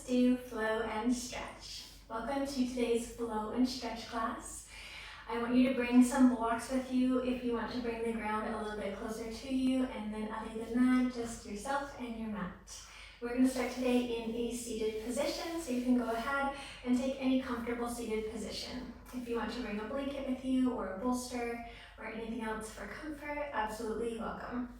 do flow and stretch. Welcome to today's flow and stretch class. I want you to bring some blocks with you if you want to bring the ground a little bit closer to you, and then other than that, just yourself and your mat. We're going to start today in a seated position, so you can go ahead and take any comfortable seated position. If you want to bring a blanket with you or a bolster or anything else for comfort, absolutely welcome.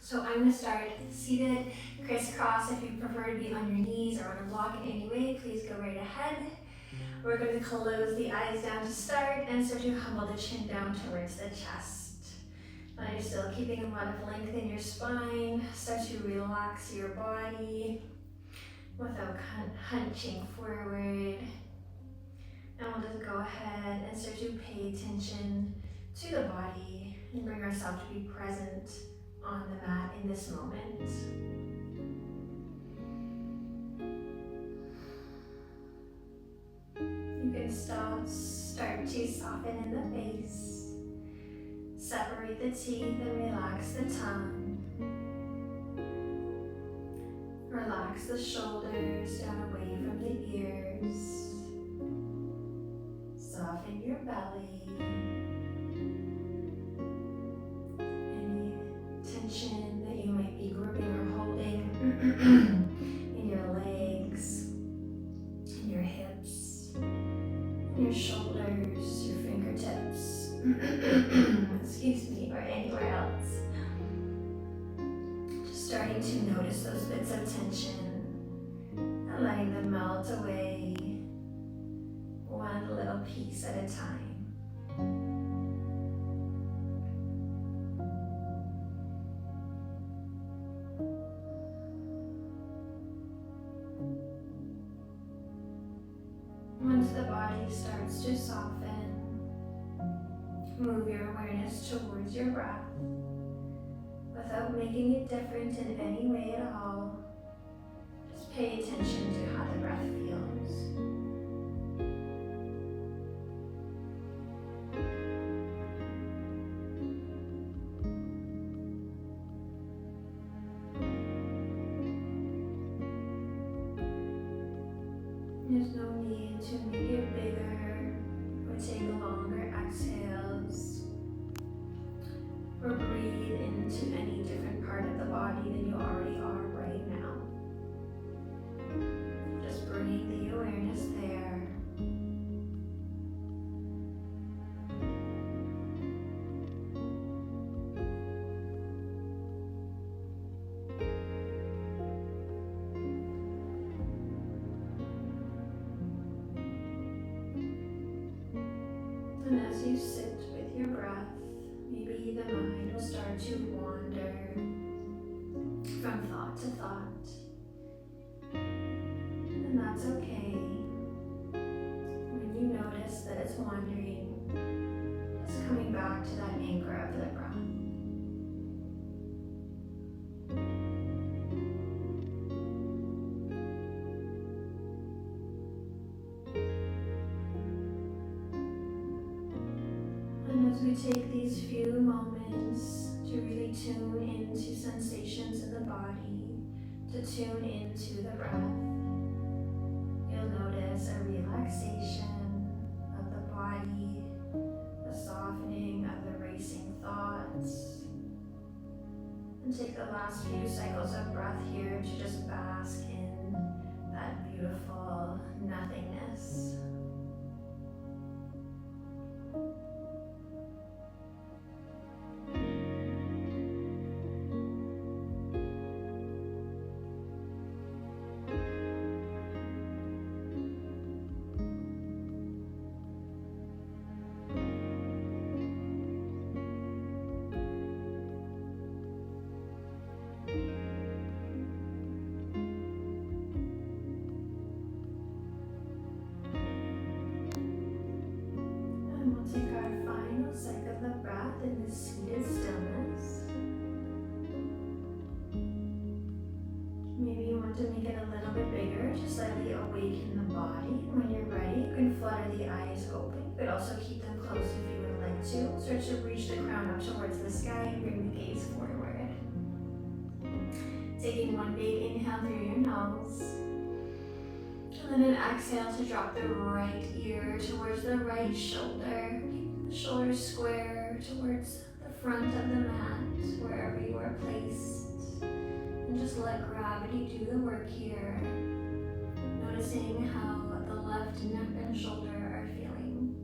So I'm going to start seated, crisscross. If you prefer to be on your knees or on a block in any way, please go right ahead. We're going to close the eyes down to start and start to humble the chin down towards the chest. Now you're still keeping a lot of length in your spine. Start to relax your body without hunching forward. And we'll just go ahead and start to pay attention to the body and bring ourselves to be present on the mat in this moment. You can start to soften in the face, separate the teeth and relax the tongue. Relax the shoulders down away from the ears. Soften your belly. Tension that you might be gripping or holding in your legs, in your hips, in your shoulders, your fingertips, excuse me, or anywhere else. Just starting to notice those bits of tension and letting them melt away one little piece at a time. Once the body starts to soften, move your awareness towards your breath without making it different in any way at all. Just pay attention to how the breath feels. There's no need to make it bigger or take longer exhales or breathe into any different part of the body than you already are right now. Just bring the awareness there. And as you sit with your breath, maybe the mind will start to wander from thought to thought. And that's okay. When you notice that it's wandering, just coming back to that anchor of the breath. As we take these few moments to really tune into sensations in the body, to tune into the breath, you'll notice a relaxation of the body, the softening of the racing thoughts. And take the last few cycles of breath here to just bask in that beautiful nothingness. Take our final cycle of breath in this seated stillness. Maybe you want to make it a little bit bigger to slightly awaken the body. When you're ready, you can flutter the eyes open, but also keep them closed if you would like to. Start to reach the crown up towards the sky and bring the gaze forward. Taking one big inhale through your nose. And then exhale to drop the right ear towards the right shoulder. Keep the shoulders square towards the front of the mat, wherever you are placed. And just let gravity do the work here. Noticing how the left neck and shoulder are feeling.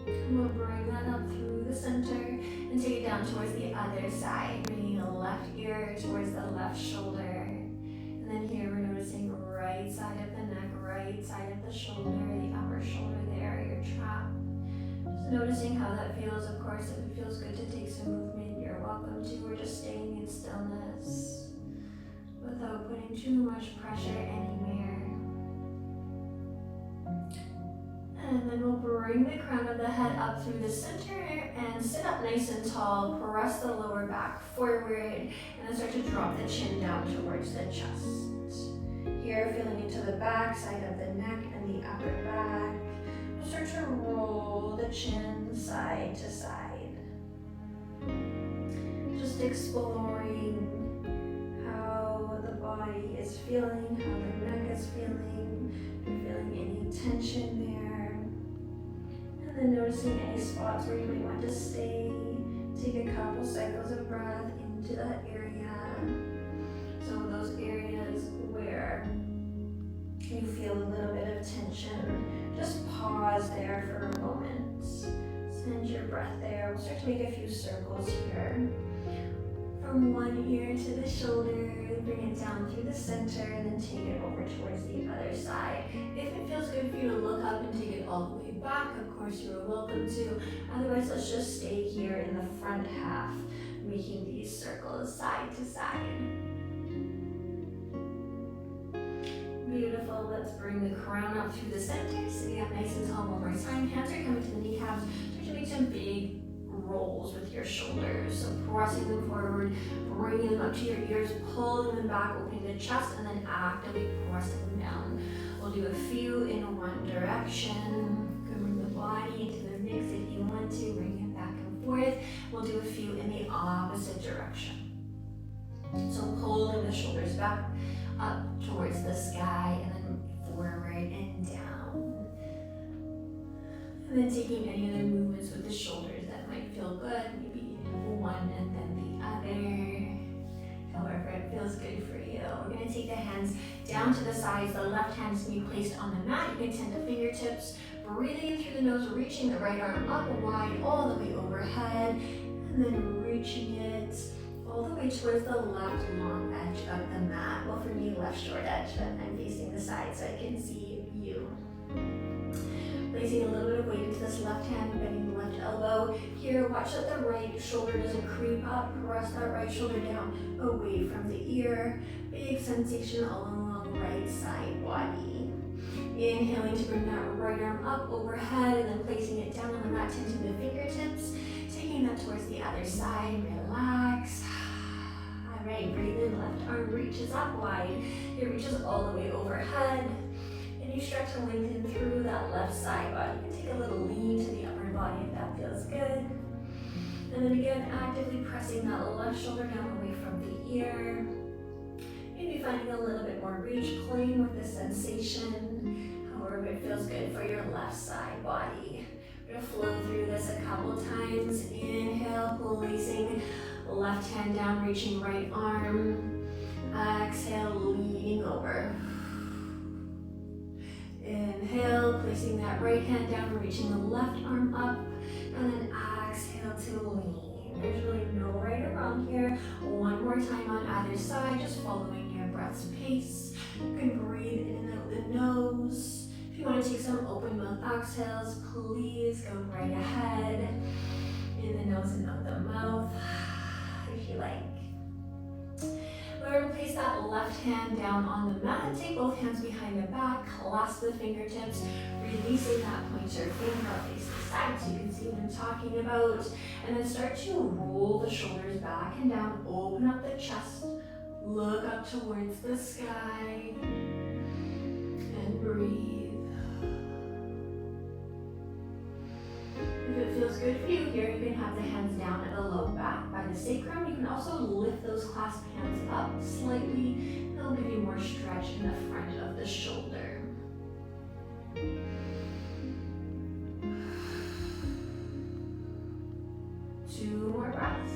And we'll bring that up through the center and take it down towards the other side, bringing the left ear towards the left shoulder. And then here we're noticing right side of the neck, right side of the shoulder, the upper shoulder there, your trap. Just noticing how that feels. Of course, if it feels good to take some movement, you're welcome to, or just staying in stillness without putting too much pressure anywhere. And then we'll bring the crown of the head up through the center and sit up nice and tall. Press the lower back forward and then start to drop the chin down towards the chest. Here, feeling into the back side of the neck and the upper back. We'll start to roll the chin side to side. Just exploring how the body is feeling, how the neck is feeling. If you're feeling any tension there. And then noticing any spots where you might want to stay. Take a couple cycles of breath into that area. So those areas where you feel a little bit of tension, just pause there for a moment. Send your breath there. We'll start to make a few circles here. From one ear to the shoulder, bring it down through the center, and then take it over towards the other side. If it feels good for you to look up and take it all the way back, of course you are welcome to. Otherwise, let's just stay here in the front half, making these circles side to side. Beautiful. Let's bring the crown up through the center, sitting up nice and tall one more time. Hands are coming to the kneecaps. Start to make some big rolls with your shoulders. So pressing them forward, bringing them up to your ears, pulling them back, opening the chest, and then actively pressing them down. We'll do a few in one direction. You can bring the body into the mix if you want to, bring it back and forth. We'll do a few in the opposite direction. So pulling the shoulders back, up towards the sky, and then forward and down. And then taking any other movements with the shoulders that might feel good, maybe one and then the other, however it feels good for you. We're going to take the hands down to the sides. The left hand is going to be placed on the mat. You can tend the fingertips, breathing in through the nose, reaching the right arm up wide all the way overhead, and then reaching it all the way towards the left long edge of the mat. Well, for me, left short edge, but I'm facing the side so I can see you. Placing a little bit of weight into this left hand, bending the left elbow. Here, watch that the right shoulder doesn't creep up. Press that right shoulder down, away from the ear. Big sensation all along the right side body. Inhaling to bring that right arm up overhead, and then placing it down on the mat, tenting the fingertips. Taking that towards the other side, relax. All right, breathe in, left arm reaches up wide. It reaches all the way overhead. And you stretch and lengthen through that left side body. You can take a little lean to the upper body if that feels good. And then again, actively pressing that left shoulder down away from the ear. Maybe finding a little bit more reach, playing with the sensation, however it feels good for your left side body. We're gonna flow through this a couple times. Inhale, placing left hand down, reaching right arm. Exhale, leaning over. Inhale, placing that right hand down, reaching the left arm up, and then exhale to lean. There's really no right or wrong here. One more time on either side, just following your breath's pace. You can breathe in and out the nose. If you want to take some open mouth exhales, please go right ahead. In the nose and out the mouth, if you like. We're going to place that left hand down on the mat. Take both hands behind the back, clasp the fingertips, releasing that pointer finger face to side so you can see what I'm talking about. And then start to roll the shoulders back and down, open up the chest, look up towards the sky, and breathe. If it feels good for you here, you can have the hands down at the low back by the sacrum. You can also lift those clasped hands up slightly. It'll give you more stretch in the front of the shoulder. 2 more breaths.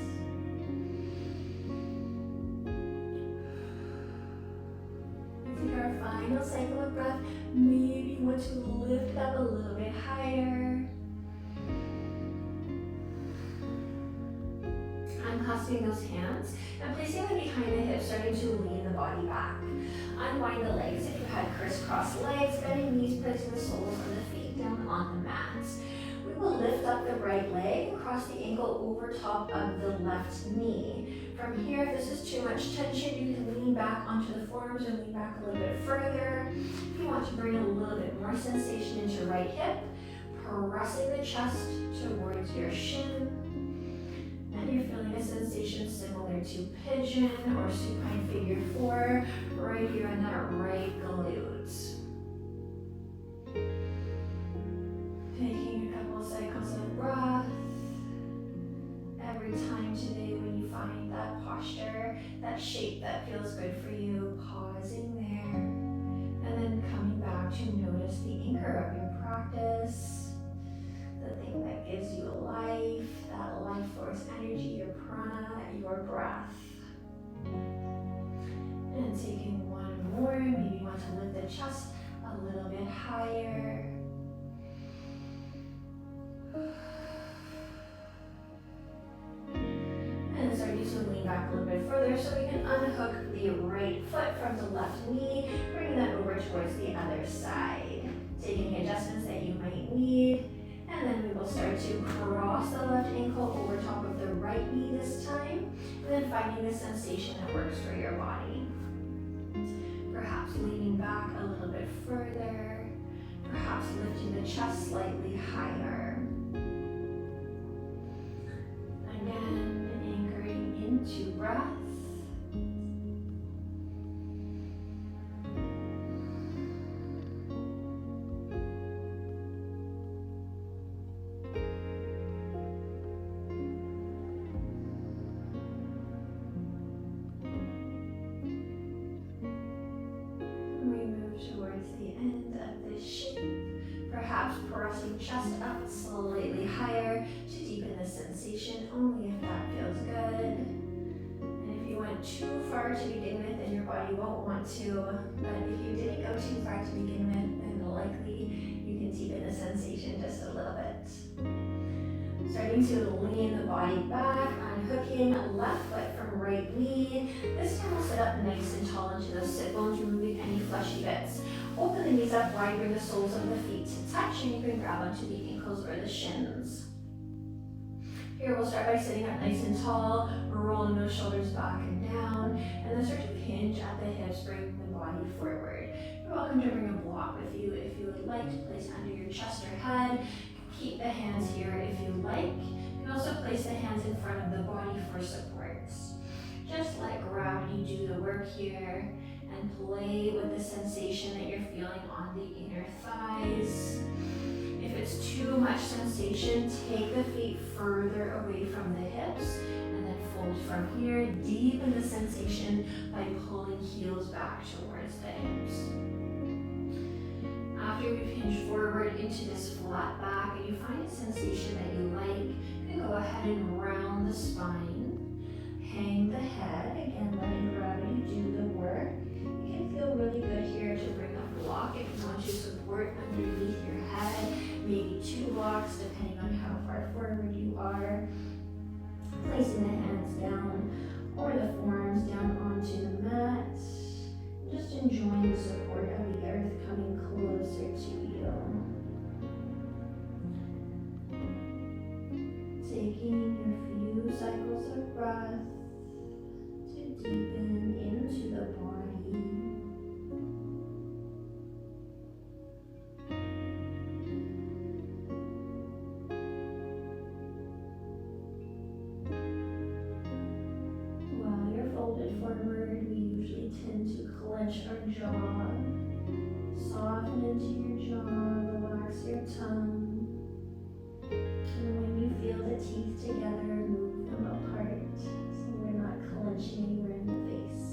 Take our final cycle of breath. Maybe you want to lift it up a little bit higher. Unclasping those hands and placing them behind the hips, starting to lean the body back. Unwind the legs if you had crisscross legs, bending knees, placing the soles of the feet down on the mat. We will lift up the right leg, cross the ankle over top of the left knee. From here, if this is too much tension, you can lean back onto the forearms and lean back a little bit further. If you want to bring a little bit more sensation into right hip, pressing the chest towards your shin. And you're feeling a sensation similar to pigeon or supine figure 4 right here in that right glute. Taking a couple cycles of breath. Every time today when you find that posture, that shape that feels good for you, pausing there. And then coming back to notice the anchor of your practice. The thing that gives you life, that life force energy, your prana, your breath. And taking one more, maybe you want to lift the chest a little bit higher. And starting to lean back a little bit further so we can unhook the right foot from the left knee, bring that over towards the other side. Taking adjustments that you might need. And then we will start to cross the left ankle over top of the right knee this time. And then finding the sensation that works for your body. Perhaps leaning back a little bit further. Perhaps lifting the chest slightly higher. Again, anchoring into breath. Towards the end of this shape, perhaps pressing chest up slightly higher to deepen the sensation, only if that feels good. And if you went too far to begin with, then your body won't want to. But if you didn't go too far to begin with, then likely you can deepen the sensation just a little bit. Starting to lean the body back, unhooking left foot from right knee. This time we'll sit up nice and tall into the sit bones, removing any fleshy bits. Open the knees up wide, bring the soles of the feet to touch, and you can grab onto the ankles or the shins. Here we'll start by sitting up nice and tall, rolling those shoulders back and down, and then start to hinge at the hips, bring the body forward. You're welcome to bring a block with you if you would like to place under your chest or head. Keep the hands here if you like. You can also place the hands in front of the body for support. Just let gravity do the work here and play with the sensation that you're feeling on the inner thighs. If it's too much sensation, take the feet further away from the hips and then fold from here. Deepen the sensation by pulling heels back towards the hips. After we've hinged forward into this flat back and you find a sensation that you like, you can go ahead and round the spine, hang the head, again letting gravity do the work. You can feel really good here to bring a block if you want to support underneath your head, maybe 2 blocks depending on how far forward you are. Placing the hands down or the forearms down onto the mat. Just enjoying the support of the earth coming closer to you. Taking a few cycles of breath to deepen into the body. While you're folded forward, we usually tend to clench our jaw. Soften into your jaw, relax your tongue. And together, move them apart so they're not clenching anywhere in the face.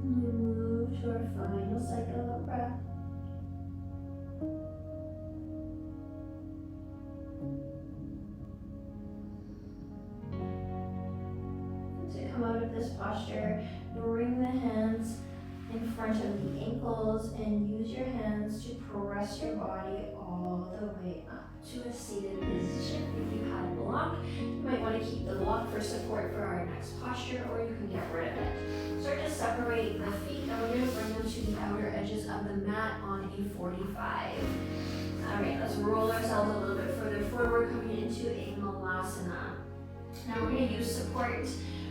We move to our final cycle of breath. To come out of this posture, bring the hands in front of the ankles and use your hands to press your body all the way up to a seated position. If you had a block, you might want to keep the block for support for our next posture, or you can get rid of it. Start to separate the feet, and we're going to bring them to the outer edges of the mat on a 45. All right, let's roll ourselves a little bit further forward, coming into a malasana. Now we're going to use support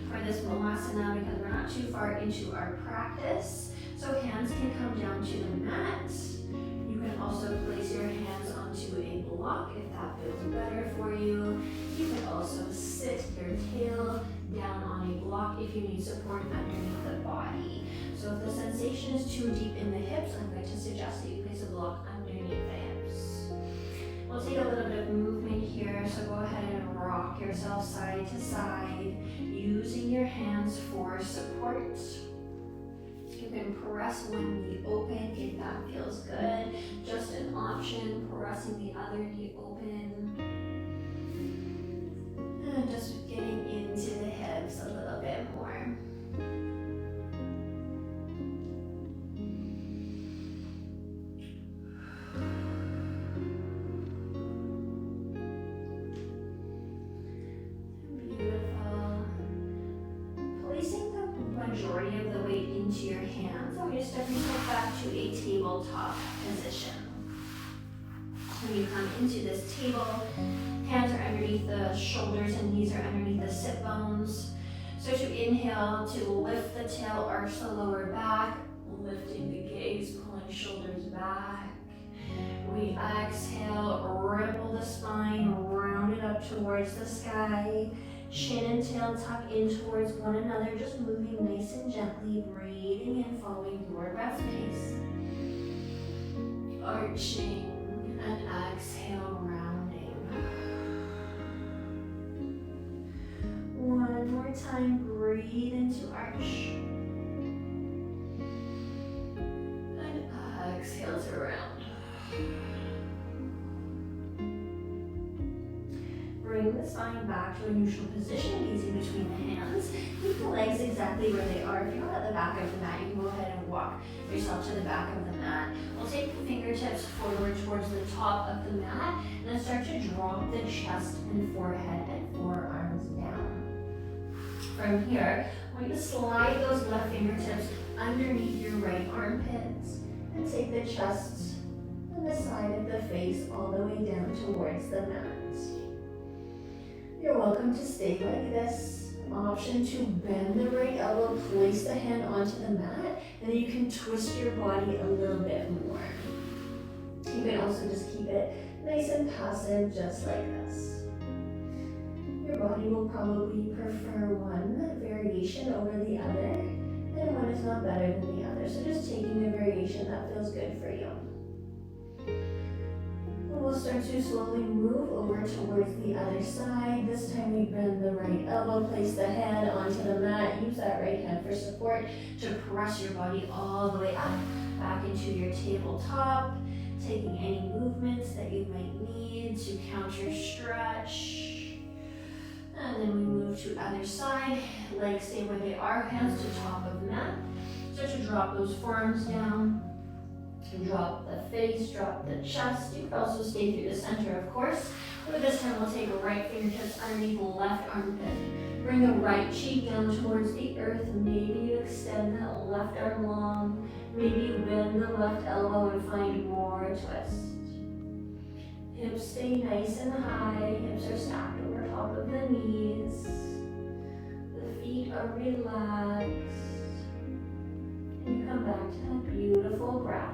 for this malasana because we're not too far into our practice. So hands can come down to the mat. You can also place your hands onto a block if that feels better for you. You can also sit your tail down on a block if you need support underneath the body. So if the sensation is too deep in the hips, I'm going to suggest that you place a block underneath the hips. We'll take a little bit of movement here, so go ahead and rock yourself side to side, using your hands for support. You can press one knee open if that feels good. Just an option, pressing the other knee open. And just getting into the hips a little bit more. Majority of the weight into your hands. I'm going to step yourself back to a tabletop position. When you come into this table, hands are underneath the shoulders and knees are underneath the sit bones. So to inhale, to lift the tail, arch the lower back, lifting the gaze, pulling shoulders back. We exhale, ripple the spine, round it up towards the sky. Chin and tail tuck in towards one another, just moving nice and gently, breathing and following your breath pace. Arching and exhale, rounding. One more time, breathe into arch. And exhale to round. Bring the spine back to a neutral position, gazing between the hands. Keep the legs exactly where they are. If you're not at the back of the mat, you can go ahead and walk yourself to the back of the mat. We'll take the fingertips forward towards the top of the mat, and then start to drop the chest and forehead and forearms down. From here, we're going to slide those left fingertips underneath your right armpits, and take the chest and the side of the face all the way down towards the mat. You're welcome to stay like this. Option to bend the right elbow, place the hand onto the mat, and then you can twist your body a little bit more. You can also just keep it nice and passive, just like this. Your body will probably prefer one variation over the other, and one is not better than the other. So just taking a variation that feels good for you. We'll start to slowly move over towards the other side. This time we bend the right elbow, place the hand onto the mat, use that right hand for support to press your body all the way up, back into your tabletop, taking any movements that you might need to counter stretch. And then we move to other side, legs stay where they are, hands to top of mat. Start to drop those forearms down. Drop the face, drop the chest. You can also stay through the center, of course. But this time we'll take right fingertips underneath the left armpit. Bring the right cheek down towards the earth. Maybe you extend the left arm long. Maybe you bend the left elbow and find more twist. Hips stay nice and high. Hips are stacked over top of the knees. The feet are relaxed. And you come back to that beautiful breath.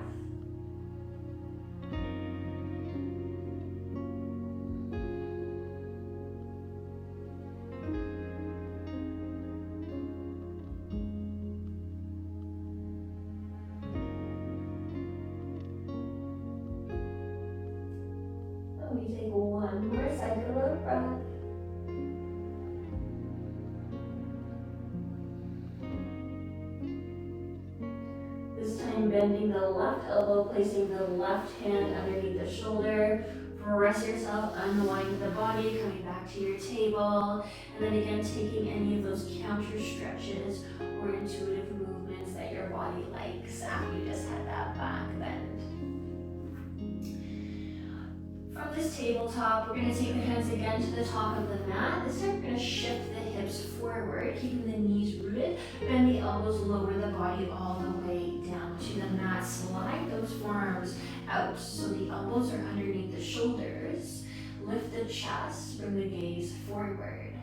We take one more cycle of breath. This time bending the left elbow, placing the left hand underneath the shoulder. Press yourself, unwind the body, coming back to your table. And then again, taking any of those counter stretches or intuitive movements that your body likes after you just had that back bend. From this tabletop, we're going to take the hands again to the top of the mat. This time we're going to shift the hips forward, keeping the knees rooted. Bend the elbows, lower the body all the way down to the mat. Slide those forearms out so the elbows are underneath the shoulders. Lift the chest, bring the gaze forward.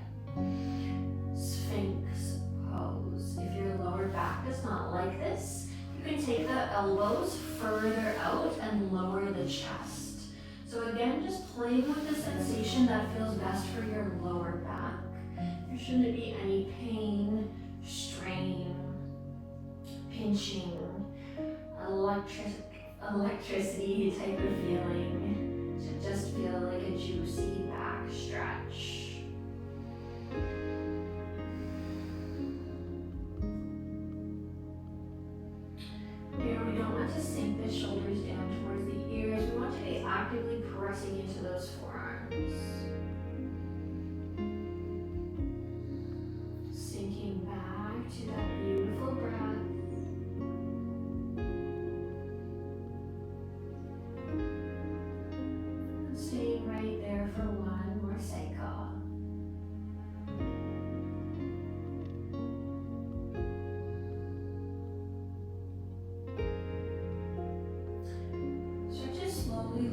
Sphinx pose. If your lower back is not like this, you can take the elbows further out and lower the chest. So again, just playing with the sensation that feels best for your lower back. There shouldn't be any pain, strain, pinching, electricity type of feeling. It should just feel like a juicy back stretch. Here we don't want to sink the shoulders down towards the ears. We want to be actively pressing into those forearms. Sinking back to that beautiful breath. And staying right there for one more cycle.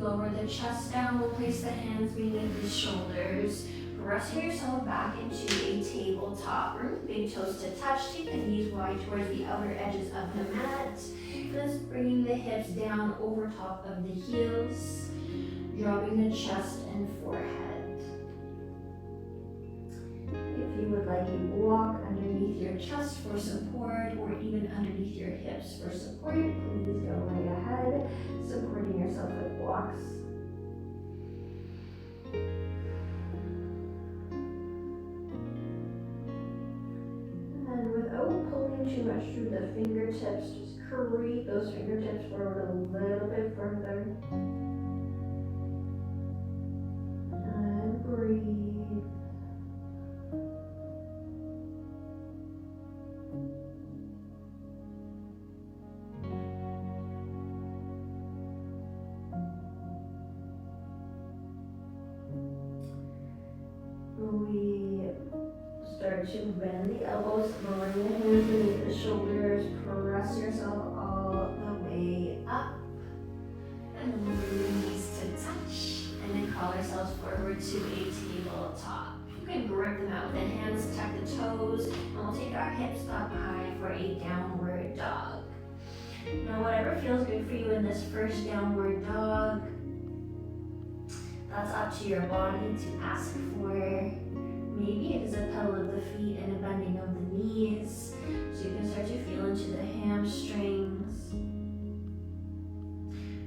Lower the chest down. We'll place the hands beneath the shoulders. Pressing yourself back into a tabletop. Big toes to touch. Take the knees wide towards the outer edges of the mat. Just bringing the hips down over top of the heels. Dropping the chest and forehead. If you would like a block underneath your chest for support or even underneath your hips for support, please go right ahead, supporting yourself with blocks. And without pulling too much through the fingertips, just create those fingertips forward a little bit further. And breathe. We start to bend the elbows, lowering the hands beneath the shoulders, press yourself all the way up, and release to touch, and then crawl ourselves forward to a tabletop. You can grip them out with the hands, tuck the toes, and we'll take our hips up high for a downward dog. Now whatever feels good for you in this first downward dog, that's up to your body to ask for. Maybe it is a pedal of the feet and a bending of the knees, so you can start to feel into the hamstrings.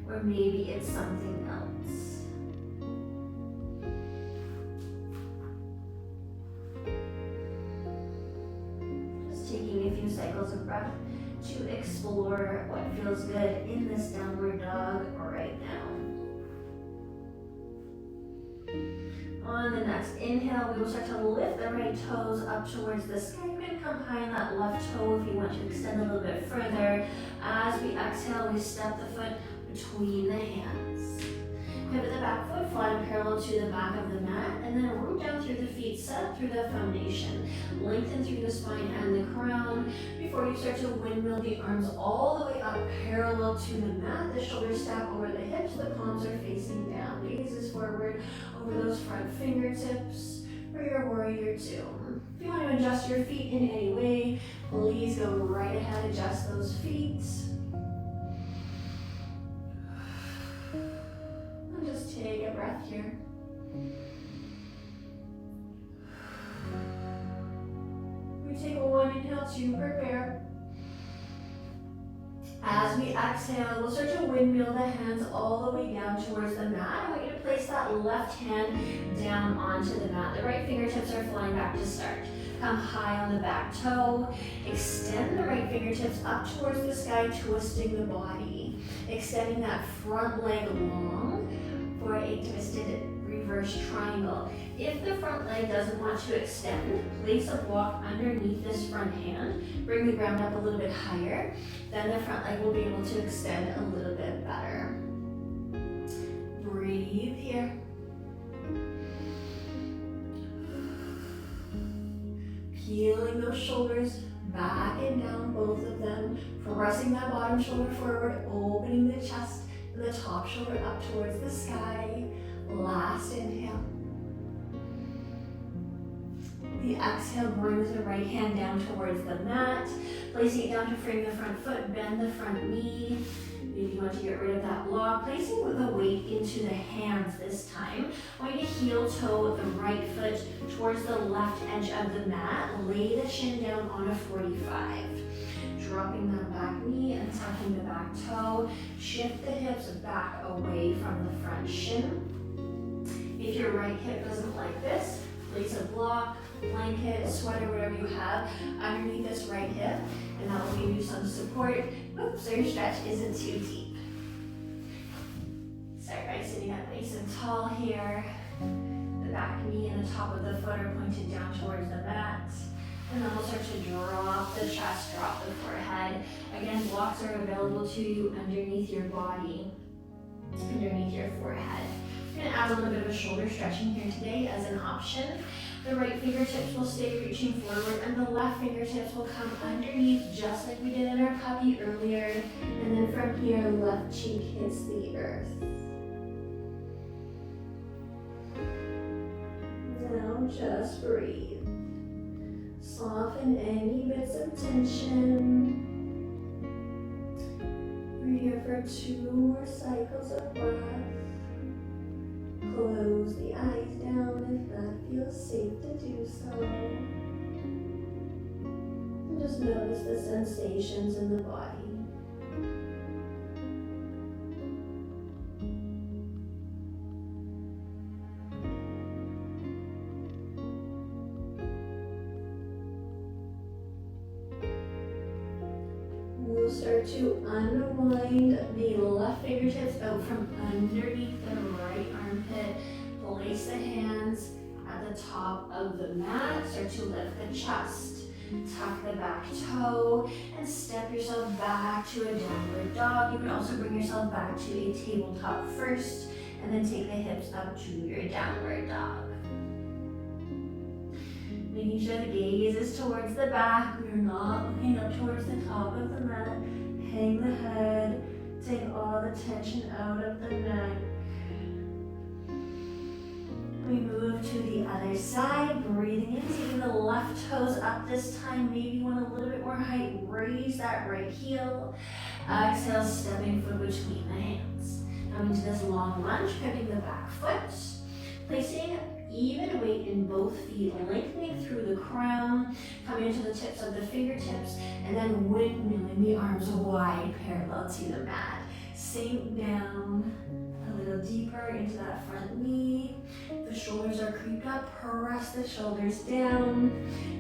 Or maybe it's something else. Just taking a few cycles of breath to explore what feels good in this downward dog right now. On the next inhale, we will start to lift the right toes up towards the sky. You can come high on that left toe if you want to extend a little bit further. As we exhale, we step the foot between the hands. Pivot the back foot flat and parallel to the back of the mat, and then root down through the feet, set up through the foundation. Lengthen through the spine and the crown before you start to windmill the arms all the way up parallel to the mat. The shoulders stack over the hips, the palms are facing down. Gaze is forward over those front fingertips for your warrior two. If you want to adjust your feet in any way, please go right ahead, adjust those feet. And just take a breath here. We take one inhale to prepare. As As we exhale, we'll start to windmill the hands all the way down towards the mat. I want you to place that left hand down onto the mat. The right fingertips are flying back to start. Come high on the back toe. Extend the right fingertips up towards the sky, twisting the body. Extending that front leg long for a twisted reverse triangle. If the front leg doesn't want to extend, place a block underneath this front hand. Bring the ground up a little bit higher. Then the front leg will be able to extend a little bit better. Breathe here. Peeling those shoulders back and down, both of them. Pressing that bottom shoulder forward, opening the chest and the top shoulder up towards the sky. Last inhale. The exhale brings the right hand down towards the mat. Placing it down to frame the front foot, bend the front knee. Maybe you want to get rid of that block. Placing the weight into the hands this time. I want you to heel toe the right foot towards the left edge of the mat. Lay the shin down on a 45. Dropping that back knee and tucking the back toe. Shift the hips back away from the front shin. If your right hip doesn't like this, place a block, blanket, sweater, whatever you have underneath this right hip, and that will give you some support. Oops, so your stretch isn't too deep. Start by sitting up nice and tall here. The back knee and the top of the foot are pointed down towards the mat. And then we'll start to drop the chest, drop the forehead. Again, blocks are available to you underneath your body, underneath your forehead. I'm going to add a little bit of a shoulder stretching here today as an option. The right fingertips will stay reaching forward and the left fingertips will come underneath just like we did in our puppy earlier. And then from here, left cheek hits the earth. Now just breathe. Soften any bits of tension. We're here for 2 more cycles of breath. Close the eyes down if that feels safe to do so. And just notice the sensations in the body. We'll start to unwind the left fingertips out from underneath the right armpit. Place the hands at the top of the mat. Start to lift the chest. Tuck the back toe and step yourself back to a downward dog. You can also bring yourself back to a tabletop first and then take the hips up to your downward dog. Making sure the gaze is towards the back. We're not looking up towards the top of the mat. Hang the head. Take all the tension out of the neck. We move to the other side, breathing in, taking the left toes up this time. Maybe you want a little bit more height. Raise that right heel. Exhale, stepping foot between the hands. Coming to this long lunge, pivoting the back foot. Placing even weight in both feet, lengthening through the crown, coming into the tips of the fingertips, and then windmilling the arms wide parallel to the mat. Sink down a little deeper into that front knee. The shoulders are creeped up, press the shoulders down.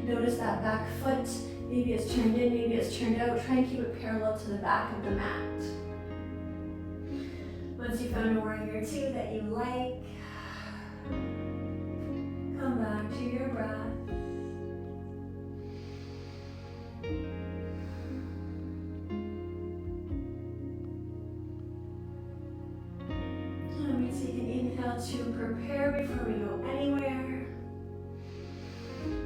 Notice that back foot, maybe it's turned in, maybe it's turned out. Try and keep it parallel to the back of the mat. Once you found a warrior 2 that you like, come back to your breath. And we take an inhale to prepare before we go anywhere.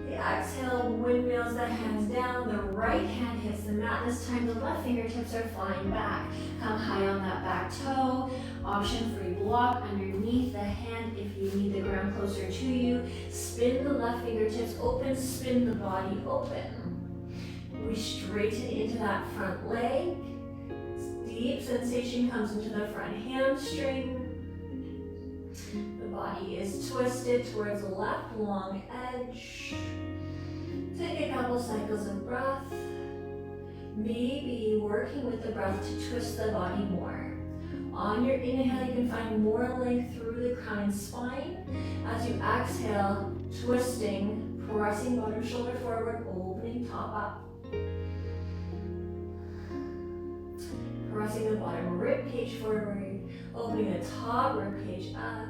The exhale windmills the hands down. The right hand hits the mat. This time the left fingertips are flying back. Come high on that back toe. Option free block underneath the hand if you need the ground closer to you. Spin the left fingertips open, spin the body open. We straighten into that front leg. Deep sensation comes into the front hamstring. The body is twisted towards the left long edge. Take a couple cycles of breath. Maybe working with the breath to twist the body more. On your inhale, you can find more length through the crown and spine. As you exhale, twisting, pressing bottom shoulder forward, opening top up. Pressing the bottom rib cage forward, opening the top rib cage up.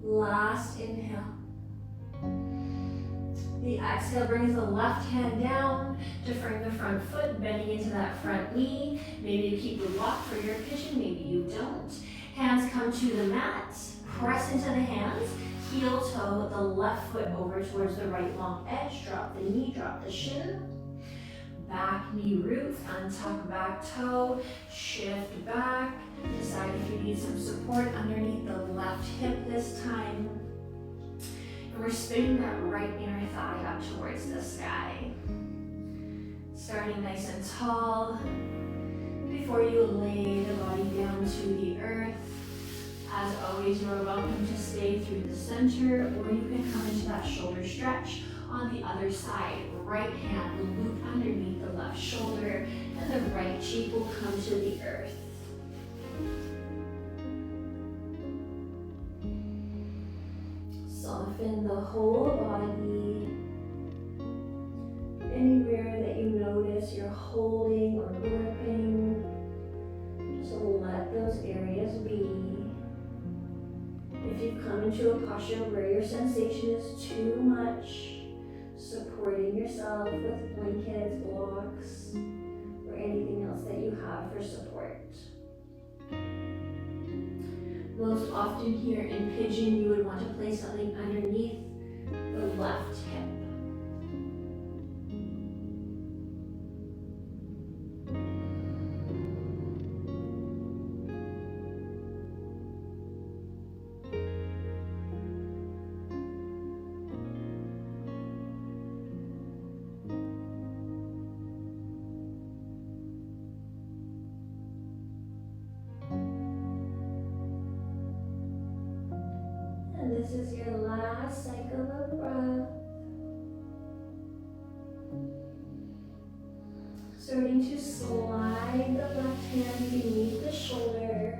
Last inhale. The exhale brings the left hand down to frame the front foot, bending into that front knee. Maybe you keep the block for your pigeon, maybe you don't. Hands come to the mat, press into the hands, heel toe the left foot over towards the right long edge, drop the knee, drop the shin. Back knee roots, untuck back toe, shift back. Decide if you need some support underneath the left hip this time. And we're spinning that right inner thigh up towards the sky. Starting nice and tall. Before you lay the body down to the earth, as always, you are welcome to stay through the center, or you can come into that shoulder stretch on the other side. Right hand will loop underneath the left shoulder, and the right cheek will come to the earth. Soften the whole body. Anywhere that you notice you're holding or gripping, just let those areas be. If you've come into a posture where your sensation is too much, supporting yourself with blankets, blocks, or anything else that you have for support. Most often here in pigeon, you would want to place something underneath the left hip. This is your last cycle of breath. Starting to slide the left hand beneath the shoulder.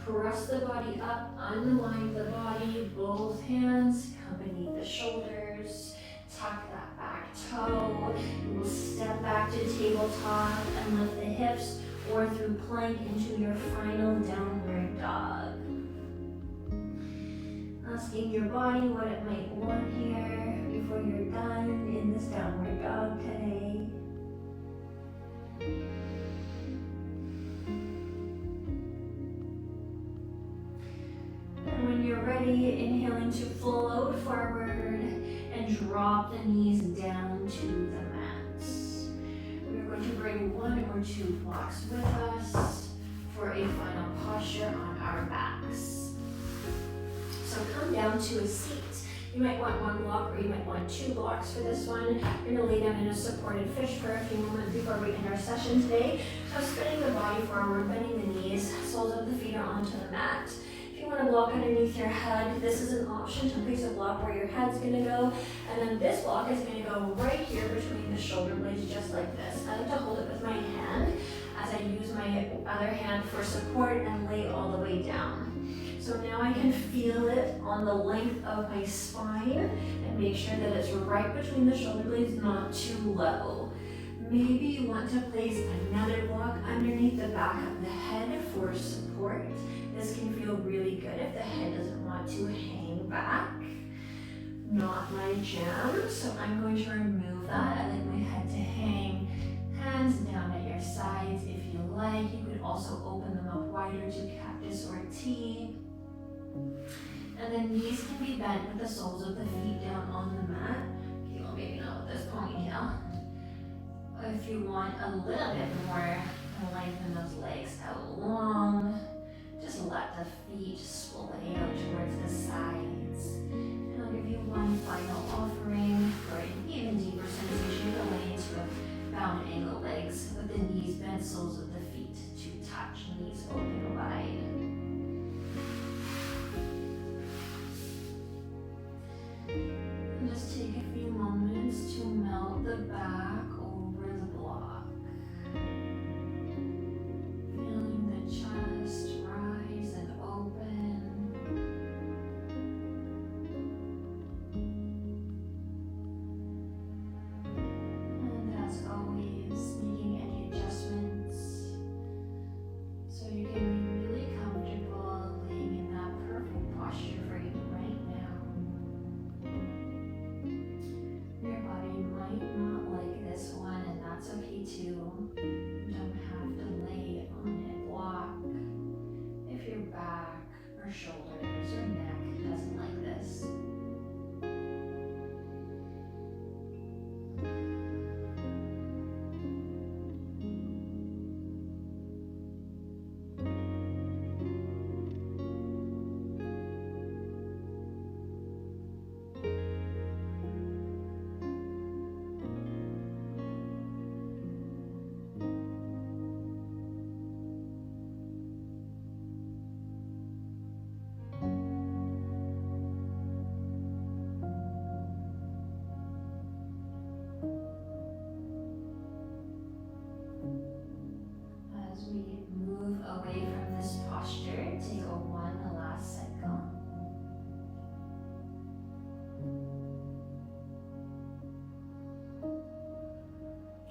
Press the body up, unwind the body, both hands come beneath the shoulders. Tuck that back toe. You will step back to tabletop and lift the hips, or through plank into your final downward dog. Asking your body what it might want here before you're done in this downward dog today. And when you're ready, inhaling to float forward and drop the knees down to the mat. We're going to bring one or two blocks with us for a final posture on our backs. So come down to a seat. You might want one block or you might want two blocks for this one. You're going to lay down in a supported fish for a few moments before we end our session today. So spinning the body forward, bending the knees, soles of the feet are onto the mat. If you want to block underneath your head, this is an option to place a block where your head's going to go. And then this block is going to go right here between the shoulder blades, just like this. I like to hold it with my hand as I use my other hand for support and lay all the way down. So now I can feel it on the length of my spine and make sure that it's right between the shoulder blades, not too low. Maybe you want to place another block underneath the back of the head for support. This can feel really good if the head doesn't want to hang back. Not my jam, so I'm going to remove that. I like my head to hang. Hands down at your sides if you like. You could also open them up wider to cactus or T. And the knees can be bent with the soles of the feet down on the mat. Okay, well maybe not with this ponytail. If you want a little bit more, lengthen those legs out long. Just let the feet splay out towards the sides. And I'll give you one final offering for an even deeper sensation. Go lay into a bound angle legs with the knees bent, soles of the feet to touch, knees open wide. And just take a few moments to melt the back over or shoulders or neck doesn't like this. As we move away from this posture, take a last cycle.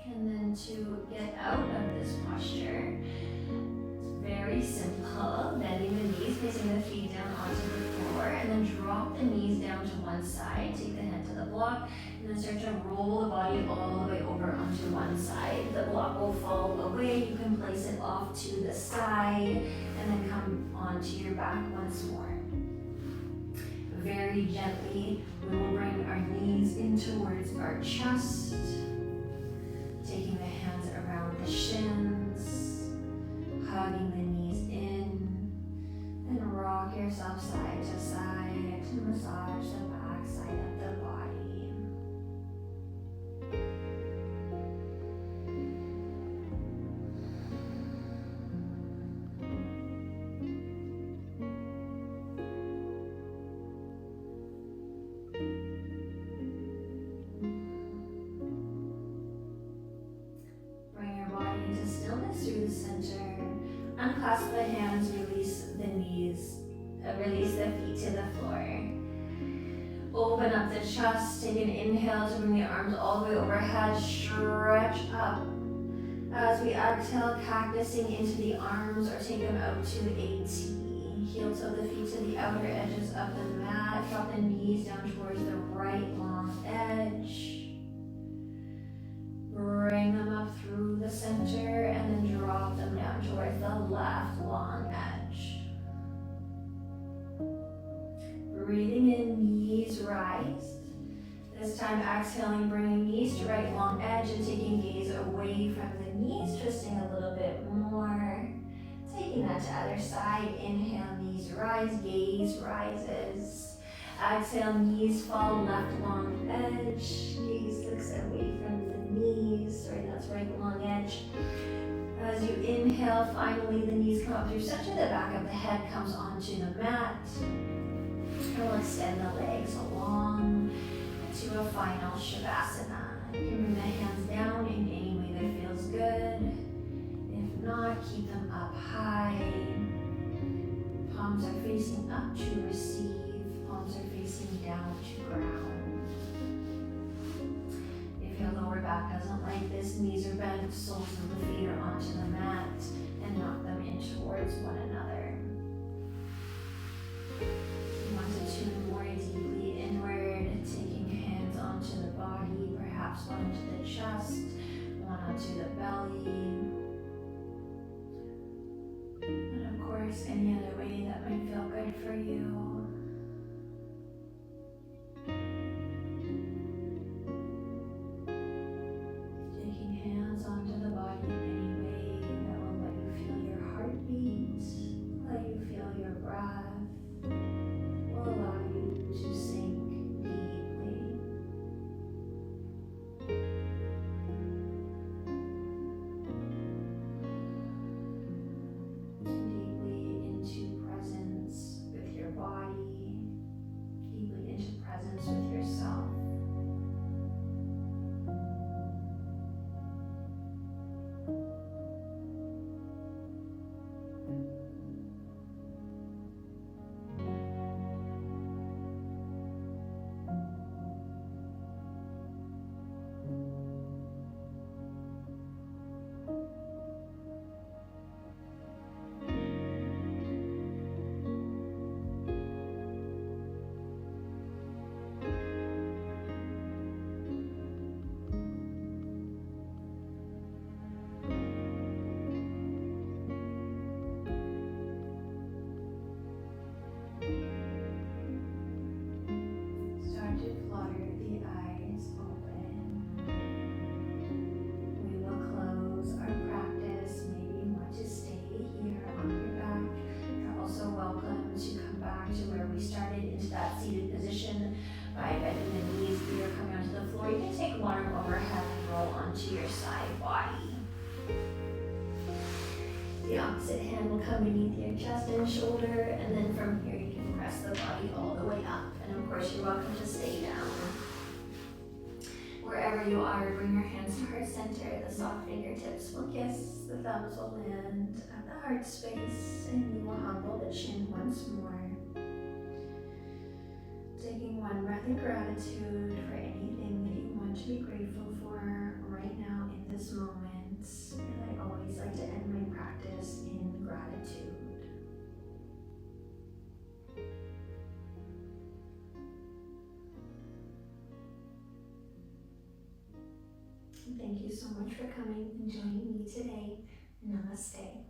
And then to get out of this posture, it's very simple. Bending the knees, placing the feet down onto the floor, and then drop the knees down to one side. Take the hand to the block, and then start to roll the body all the way over onto one side. The block will fall away. You can place it off to the side, and then come onto your back once more. Very gently, we will bring our knees in towards our chest, taking the hands around the shins, hugging the knees in, and rock yourself side to side to massage the back side of the body. Bring your body into stillness through the center. Unclasp the hands, release the knees, release the feet to the floor. Open up the chest, take an inhale to bring the arms all the way overhead, stretch up. As we exhale, cactusing into the arms or take them out to a T. Heels of the feet to the outer edges of the mat. Drop the knees down towards the right long edge. Bring them up through the center and then drop them down towards the left long edge. Breathing in, knees rise. This time exhaling, bringing knees to right long edge and taking gaze away from the knees, twisting a little bit more. Taking that to other side, inhale, knees rise, gaze rises. Exhale, knees fall left long edge, gaze looks away from the knees, sorry, that's right long edge. As you inhale, finally the knees come up through center, the back of the head comes onto the mat. And we'll extend the legs along to a final Shavasana. You can bring the hands down in any way that feels good. If not, keep them up high. Palms are facing up to receive. Palms are facing down to ground. If your lower back doesn't like this, knees are bent, soles of the feet are onto the mat, and knock them in towards one another. You want to tune more deeply inward, taking hands onto the body, perhaps one into the chest, one onto the belly. And of course, any other way that might feel good for you. Taking hands onto the body in any way that will let you feel your heartbeat, let you feel your breath, will allow you to sink deeply. Deeply into presence with your body, deeply into presence with yourself. Right, bending the knees, feet are coming onto the floor. You can take one arm overhead and roll onto your side body. The opposite hand will come beneath your chest and shoulder, and then from here you can press the body all the way up. And of course, you're welcome to stay down. Wherever you are, bring your hands to heart center. The soft fingertips will kiss, the thumbs will land at the heart space, and you will humble the chin once more. Taking one breath of gratitude for anything that you want to be grateful for right now in this moment. And I always like to end my practice in gratitude. Thank you so much for coming and joining me today. Namaste.